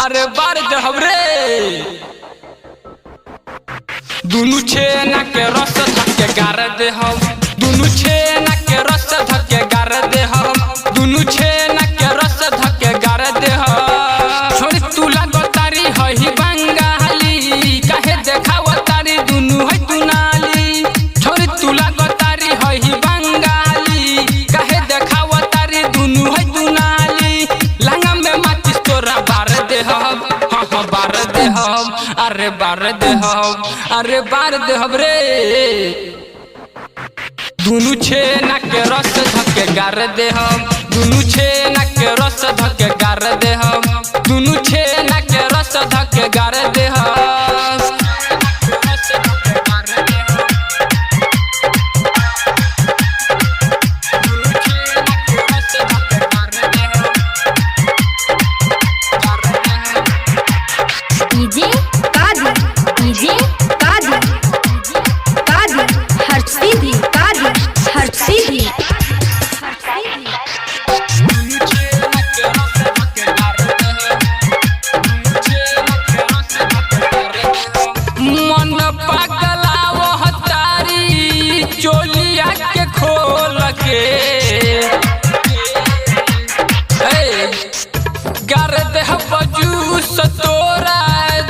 अरे बार दे हम रे दुनु छेना के रस धके गार दे हम दुनु छेना के रस धके गार दे हम दुनु छेना के रस धके गार दे हम छोरी तुला गोतारी हही बंगाली काहे देखाव तारी दुनु है तुनाली छोरी तुला गोतारी हही बंगाली काहे देखाव तारी दुनु है तुनाली लंगा में माचिस तोरा बार दे हम हाँ बार दे हम अरे बार दे हम रे दुनु छेना के रस धके गार दे हम दुनु छेना के रस धके गार दे हम दुनु छेना के रस धके गार दे हम चोलिया के खोल के गार दे जूस तोरा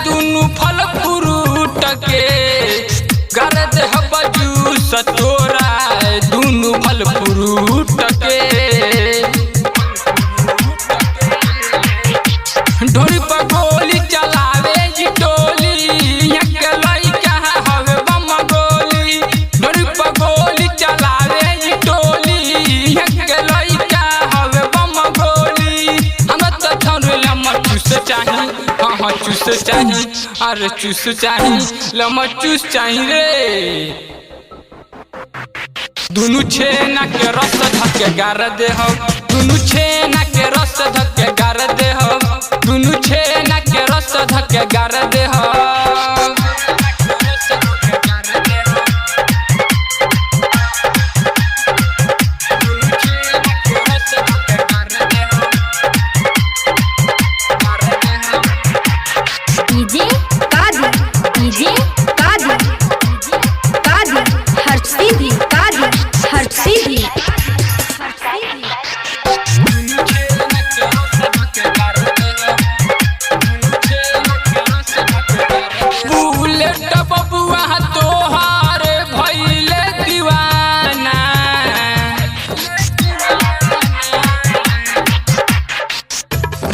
दुनु फल फ्रूट के गार दे जूस तोरा दुनु फल फ्रूट के ढोरी पर गोली चलावे जी टोली के लइका हवे बम गोली ढोरी पर गोली चलावे जी टोली के लइका हवे बम गोली हम तो थोड़े लम्मा चूस चाही हाँ चूस चाही अरे चूस चाही लम्मा चूस चाही रे दुनु छेना के रस धके गार दे हम दुनु छेना के रस धके गार दे हम दुनु छेना के रस धके गार दे हम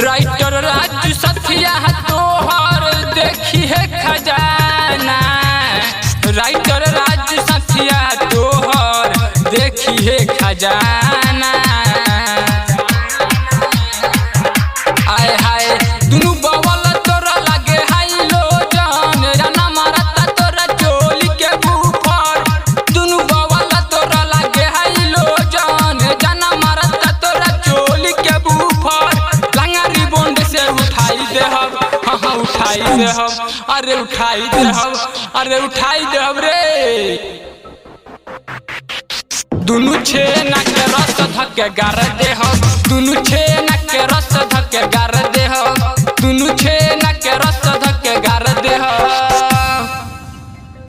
राइटर राजू सथिया तोहर देखी है खजाना राइटर राजू सथिया तोहर देखी है खजाना आय हाय दुनु बवल तोरा लगे हाय लो जान जाना मारता तोरा चोली के ऊपर दुनु बवल तोरा लगे हाय लो जान जाना मारता तोरा चोली के ऊपर उठाई दे हम अरे उठाई दे हम रे दुनु छेना के रस धके गार दे हम दुनु छेना के रस